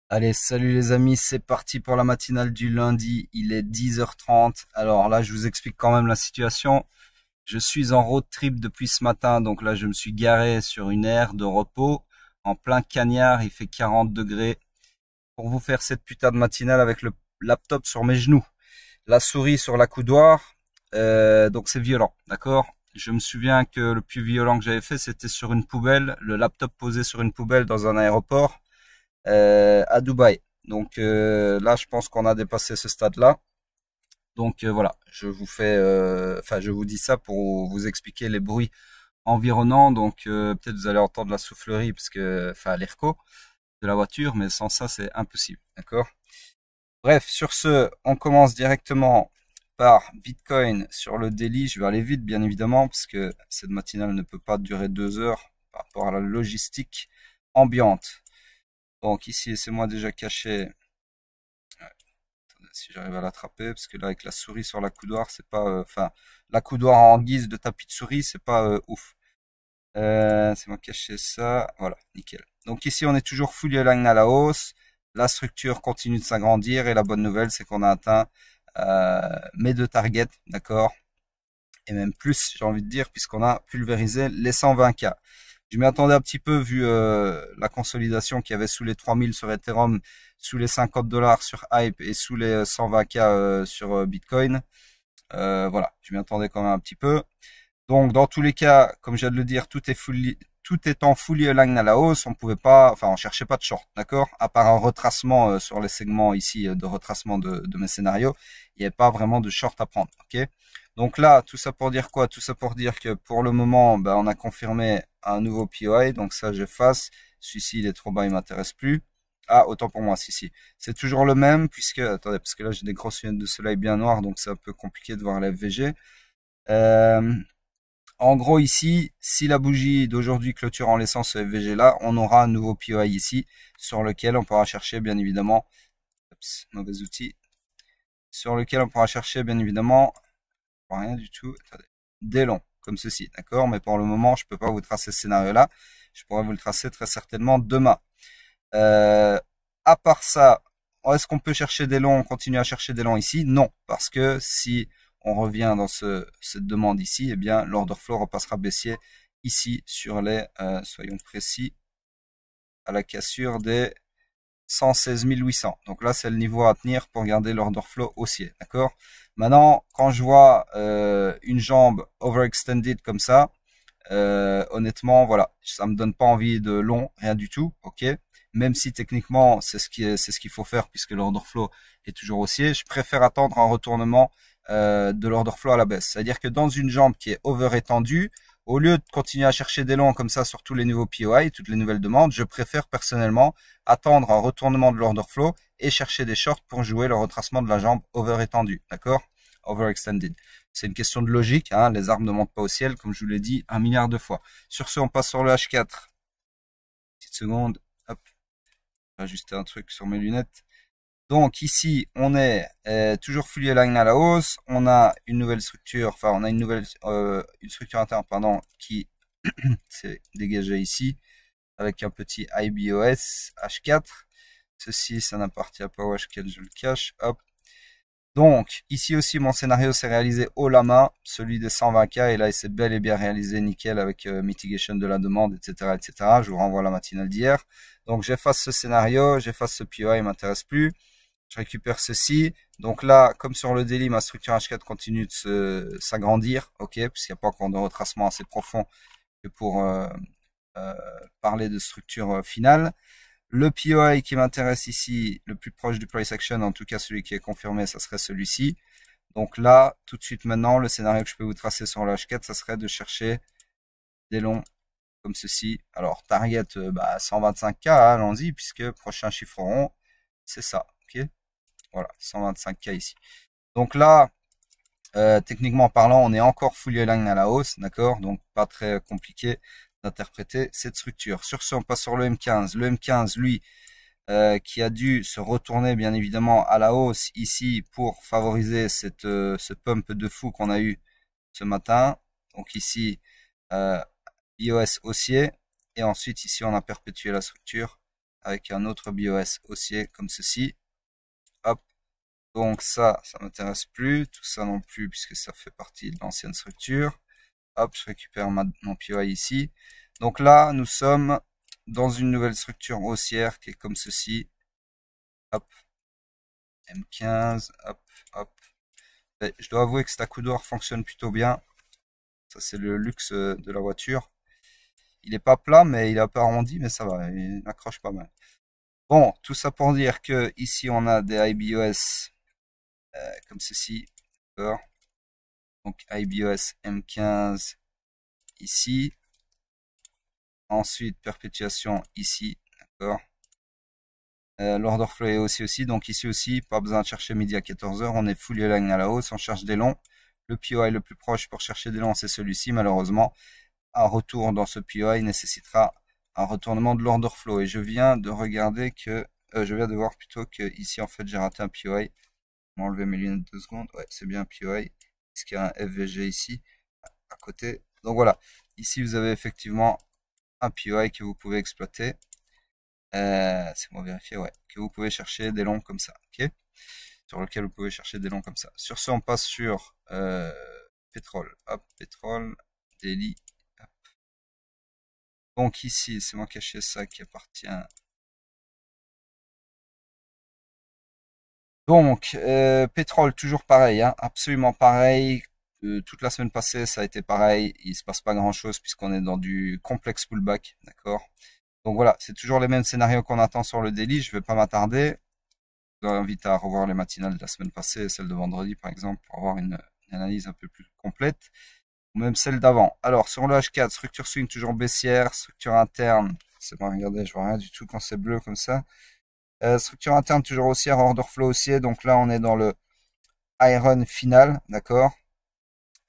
Allez, salut les amis, c'est parti pour la matinale du lundi, il est 10h30. Alors là, je vous explique quand même la situation. Je suis en road trip depuis ce matin, donc là, je me suis garé sur une aire de repos, en plein cagnard, il fait 40 degrés, pour vous faire cette putain de matinale avec le laptop sur mes genoux, la souris sur la coudoir, donc c'est violent, d'accord? Je me souviens que le plus violent que j'avais fait, c'était sur une poubelle, le laptop posé sur une poubelle dans un aéroport. À Dubaï. Donc là, je pense qu'on a dépassé ce stade-là. Donc voilà, je vous dis ça pour vous expliquer les bruits environnants. Donc peut-être vous allez entendre la soufflerie parce que, enfin, l'airco de la voiture, mais sans ça, c'est impossible, d'accord? Bref, sur ce, on commence directement par Bitcoin sur le daily. Je vais aller vite, bien évidemment, parce que cette matinale ne peut pas durer 2 heures par rapport à la logistique ambiante. Donc ici, laissez-moi déjà cacher. Attendez, si j'arrive à l'attraper, parce que là, avec la souris sur la coudoir, c'est pas, enfin, la coudoir en guise de tapis de souris, c'est pas ouf. C'est moi cacher ça. Voilà, nickel. Donc ici, on est toujours fully aligned à la hausse. La structure continue de s'agrandir et la bonne nouvelle, c'est qu'on a atteint mes deux targets, d'accord? Et même plus, j'ai envie de dire, puisqu'on a pulvérisé les 120K. Je m'y attendais un petit peu vu la consolidation qu'il y avait sous les 3000 sur Ethereum, sous les 50 dollars sur Hype et sous les 120K sur Bitcoin. Voilà, je m'y attendais quand même un petit peu. Donc dans tous les cas, comme je viens de le dire, tout étant fully aligned à la hausse, on pouvait pas, enfin on cherchait pas de short, d'accord? À part un retracement sur les segments ici de retracement de mes scénarios, il n'y avait pas vraiment de short à prendre, ok? Donc là, tout ça pour dire quoi? Tout ça pour dire que pour le moment, ben, on a confirmé un nouveau POI, donc ça j'efface. Celui-ci il est trop bas, il m'intéresse plus. Ah, autant pour moi, si. C'est toujours le même, puisque, attendez, parce que là j'ai des grosses lunettes de soleil bien noires, donc c'est un peu compliqué de voir la FVG. Euh, En gros, ici, si la bougie d'aujourd'hui clôture en laissant ce FVG là, on aura un nouveau POI ici, sur lequel on pourra chercher, bien évidemment, mauvais outil, sur lequel on pourra chercher, bien évidemment, rien du tout, attendez, des longs, comme ceci, d'accord? Mais pour le moment, je peux pas vous tracer ce scénario-là. Je pourrais vous le tracer très certainement demain. Euh, à part ça, est-ce qu'on peut chercher des longs, on continue à chercher des longs ici? Non, parce que si on revient dans cette demande ici, eh bien l'order flow repassera baissier ici sur les, soyons précis, à la cassure des 116 800. Donc là, c'est le niveau à tenir pour garder l'order flow haussier, d'accord? Maintenant, quand je vois une jambe overextended comme ça, honnêtement, voilà, ça me donne pas envie de long, rien du tout, ok. Même si techniquement c'est ce qu'il faut faire puisque l'order flow est toujours haussier, je préfère attendre un retournement de l'order flow à la baisse. C'est-à-dire que dans une jambe qui est over étendue, au lieu de continuer à chercher des longs comme ça sur tous les nouveaux POI, toutes les nouvelles demandes, je préfère personnellement attendre un retournement de l'order flow et chercher des shorts pour jouer le retracement de la jambe over étendue, d'accord? Overextended. C'est une question de logique, hein, les arbres ne montent pas au ciel, comme je vous l'ai dit un milliard de fois. Sur ce, on passe sur le H4. Petite seconde, hop, je vais ajuster un truc sur mes lunettes. Donc ici, on est toujours fully aligned à la hausse. On a une nouvelle structure, enfin on a une structure interne, pardon, qui s'est dégagée ici avec un petit IBOS H4. Ceci, ça n'appartient pas au H4, je le cache. Hop. Donc, ici aussi, mon scénario s'est réalisé haut la main, celui des 120K, et là, il s'est bel et bien réalisé nickel avec mitigation de la demande, etc., etc. Je vous renvoie à la matinale d'hier. Donc, j'efface ce scénario, j'efface ce POI, il m'intéresse plus. Je récupère ceci. Donc là, comme sur le daily, ma structure H4 continue de s'agrandir, ok, puisqu'il n'y a pas encore de retracement assez profond que pour euh, parler de structure finale. Le POI qui m'intéresse ici, le plus proche du price action, en tout cas celui qui est confirmé, ça serait celui-ci. Donc là, tout de suite maintenant, le scénario que je peux vous tracer sur le H4, ça serait de chercher des longs comme ceci. Alors, target 125K, hein, allons-y, puisque prochain chiffre rond, c'est ça. Ok, voilà, 125K ici. Donc là, techniquement parlant, on est encore fully aligned à la hausse, d'accord? Donc pas très compliqué d'interpréter cette structure. Sur ce, on passe sur le M15. Le M15, lui, qui a dû se retourner bien évidemment à la hausse ici pour favoriser ce pump de fou qu'on a eu ce matin. Donc ici, iOS haussier, et ensuite ici on a perpétué la structure avec un autre BOS haussier comme ceci. Hop. Donc ça m'intéresse plus. Tout ça non plus puisque ça fait partie de l'ancienne structure. Hop, je récupère mon POI ici. Donc là, nous sommes dans une nouvelle structure haussière qui est comme ceci. Hop. M15. Hop, hop. Et je dois avouer que cet accoudoir fonctionne plutôt bien. Ça, c'est le luxe de la voiture. Il est pas plat, mais il est un peu arrondi, mais ça va, il accroche pas mal. Bon, tout ça pour dire que ici on a des IBOS comme ceci, d'accord. Donc IBOS M15 ici. Ensuite perpétuation ici, d'accord. L'order flow est aussi, donc ici aussi, pas besoin de chercher midi à 14h, on est full align à la hausse, on cherche des longs. Le POI le plus proche pour chercher des longs, c'est celui-ci, malheureusement. Un retour dans ce POI nécessitera un retournement de l'order flow. Et je viens de regarder que, je viens de voir plutôt que ici, en fait, j'ai raté un POI. Je vais enlever mes lunettes 2 secondes. Ouais, c'est bien un POI. Est-ce qu'il y a un FVG ici, à côté? Donc voilà. Ici, vous avez effectivement un POI que vous pouvez exploiter. C'est moi vérifier, ouais. Que vous pouvez chercher des longs comme ça, ok? Sur lequel vous pouvez chercher des longs comme ça. Sur ce, on passe sur pétrole. Hop, pétrole, daily. Hop. Donc ici, c'est moi qui ai acheté ça qui appartient. Donc, pétrole, toujours pareil, hein, absolument pareil. Toute la semaine passée, ça a été pareil. Il se passe pas grand-chose puisqu'on est dans du complexe pullback, d'accord? Donc voilà, c'est toujours les mêmes scénarios qu'on attend sur le daily. Je vais pas m'attarder. Je vous invite à revoir les matinales de la semaine passée, celle de vendredi par exemple, pour avoir une analyse un peu plus complète, ou même celle d'avant. Alors sur le H4, structure swing toujours baissière, structure interne, c'est bon, regardez, je vois rien du tout quand c'est bleu comme ça. Structure interne toujours haussière, order flow haussier, donc là on est dans le iron final, d'accord,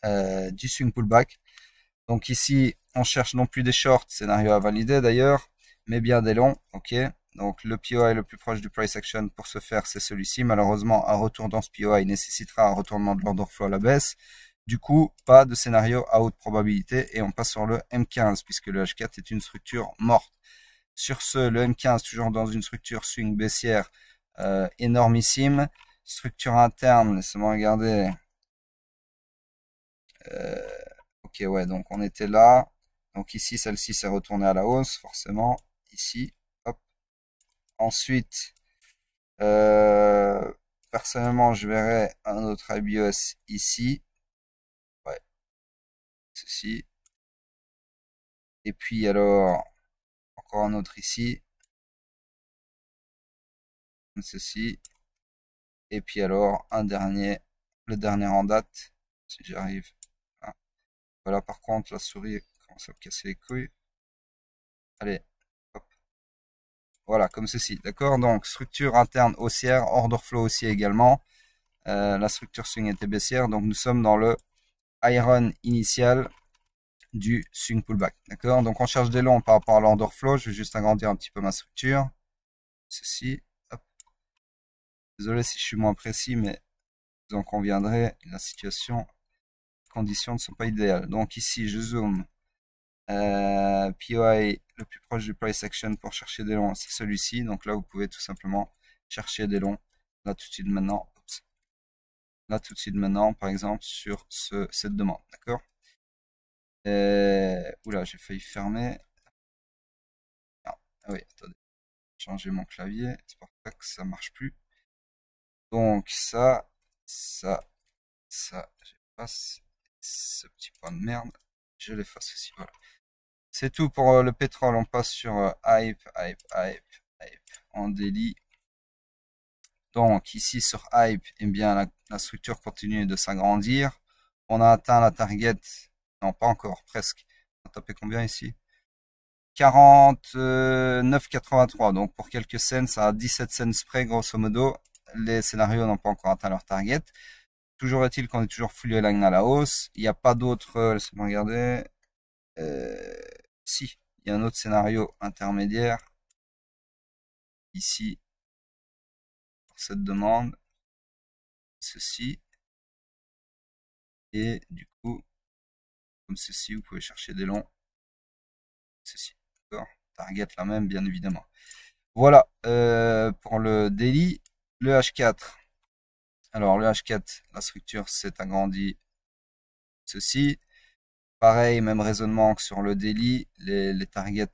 du swing pullback. Donc ici, on cherche non plus des shorts, scénario à valider d'ailleurs, mais bien des longs, ok. Donc le POI le plus proche du price action pour ce faire, c'est celui-ci. Malheureusement, un retour dans ce POI nécessitera un retournement de l'order flow à la baisse. Du coup, pas de scénario à haute probabilité et on passe sur le M15 puisque le H4 est une structure morte. Sur ce, le M15 toujours dans une structure swing baissière énormissime. Structure interne, laissez-moi regarder. Ok, ouais, donc on était là. Donc ici, celle-ci s'est retournée à la hausse, forcément. Ici, hop. Ensuite, personnellement, je verrais un autre IBOS ici. Ouais, ceci. Et puis alors, encore un autre ici. Ceci. Et puis alors, un dernier, le dernier en date, si j'arrive. Ah. Voilà, par contre, la souris commence à me casser les couilles. Allez, hop. Voilà, comme ceci, d'accord? Donc, structure interne haussière, order flow haussier également. La structure swing était baissière, donc nous sommes dans le iron initial du swing pullback, d'accord? Donc on cherche des longs par rapport à l'order flow. Je vais juste agrandir un petit peu ma structure. Ceci, hop. Désolé si je suis moins précis, mais vous en conviendrez, la situation, les conditions ne sont pas idéales. Donc ici, je zoome. POI le plus proche du price action pour chercher des longs, c'est celui-ci. Donc là, vous pouvez tout simplement chercher des longs là tout de suite maintenant. Oups. Là tout de suite maintenant, par exemple, sur cette demande, d'accord? Oula, j'ai failli fermer. Non. Ah oui, attendez. Changer mon clavier. C'est pour ça que ça marche plus. Donc ça, j'efface ce petit point de merde. Je l'efface aussi, voilà. C'est tout pour le pétrole. On passe sur hype en daily. Donc ici sur hype, eh bien la structure continue de s'agrandir. On a atteint la target. Non, pas encore, presque. On a tapé combien ici? 49,83. Donc pour quelques cents, ça a 17 cents près, grosso modo. Les scénarios n'ont pas encore atteint leur target. Toujours est-il qu'on est toujours full align à la hausse. Il n'y a pas d'autre, laissez-moi regarder. Si, il y a un autre scénario intermédiaire. Ici, pour cette demande. Ceci. Et du coup, comme ceci, vous pouvez chercher des longs. Ceci, d'accord? Target la même, bien évidemment. Voilà, pour le daily, le H4. Alors le H4, la structure s'est agrandie, ceci. Pareil, même raisonnement que sur le daily, les targets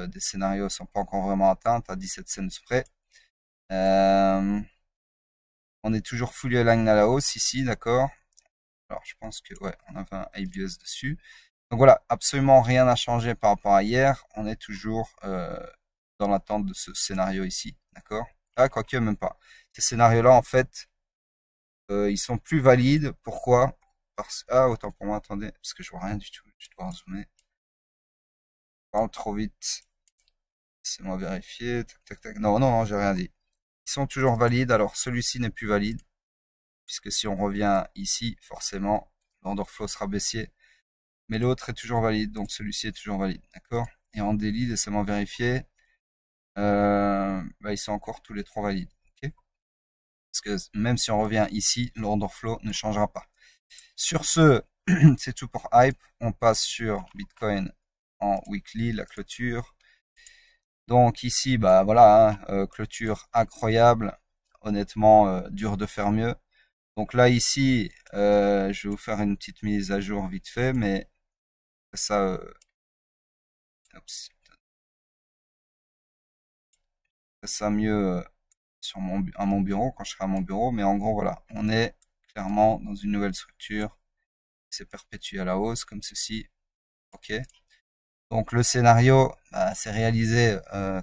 des scénarios sont pas encore vraiment atteints à 17 cents près. On est toujours fully aligned à la hausse ici, d'accord. Alors je pense que ouais, on avait un ABS dessus. Donc voilà, absolument rien n'a changé par rapport à hier. On est toujours dans l'attente de ce scénario ici, d'accord. Ah, quoique même pas. Ces scénarios-là, en fait, ils sont plus valides. Pourquoi? Ah, autant pour moi, attendez, parce que je vois rien du tout. Je dois zoomer. Je parle trop vite. Laissez-moi vérifier. Tac, tac, tac. Non, non, non, j'ai rien dit. Ils sont toujours valides. Alors celui-ci n'est plus valide, puisque si on revient ici, forcément, l'order flow sera baissier. Mais l'autre est toujours valide, donc celui-ci est toujours valide, d'accord. Et en daily, laissez-moi vérifier. Ils sont encore tous les trois valides, ok. Parce que même si on revient ici, l'order flow ne changera pas. Sur ce, c'est tout pour Hype. On passe sur Bitcoin en weekly, la clôture. Donc ici, bah voilà, hein, clôture incroyable. Honnêtement, dur de faire mieux. Donc là, ici, je vais vous faire une petite mise à jour vite fait, mais ça, ça mieux sur à mon bureau, quand je serai à mon bureau. Mais en gros, voilà, on est clairement dans une nouvelle structure qui s'est perpétuée à la hausse, comme ceci. Ok. Donc le scénario bah, s'est réalisé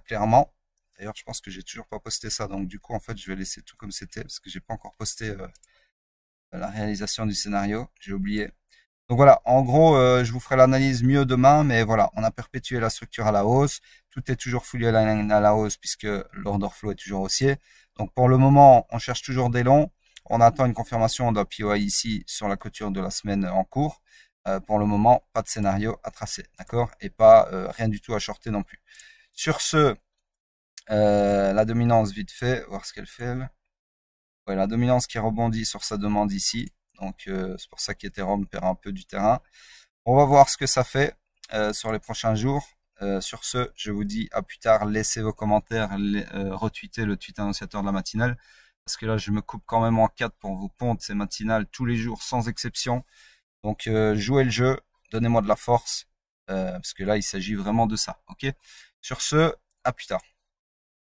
clairement. D'ailleurs, je pense que j'ai toujours pas posté ça. Donc du coup, en fait, je vais laisser tout comme c'était parce que j'ai pas encore posté la réalisation du scénario. J'ai oublié. Donc voilà, en gros, je vous ferai l'analyse mieux demain, mais voilà, on a perpétué la structure à la hausse. Tout est toujours fully aligned à la hausse puisque l'order flow est toujours haussier. Donc pour le moment, on cherche toujours des longs. On attend une confirmation d'un POI ici sur la clôture de la semaine en cours. Pour le moment, pas de scénario à tracer, d'accord? Et pas rien du tout à shorter non plus. Sur ce, la dominance vite fait, voir ce qu'elle fait elle. Ouais, la dominance qui rebondit sur sa demande ici. Donc c'est pour ça qu'Ethereum perd un peu du terrain. On va voir ce que ça fait sur les prochains jours. Sur ce, je vous dis à plus tard. Laissez vos commentaires, retweetez le tweet annonciateur de la matinale. Parce que là, je me coupe quand même en quatre pour vous pondre ces matinales tous les jours sans exception. Donc jouez le jeu, donnez-moi de la force. Parce que là, il s'agit vraiment de ça. Ok. Sur ce, à plus tard.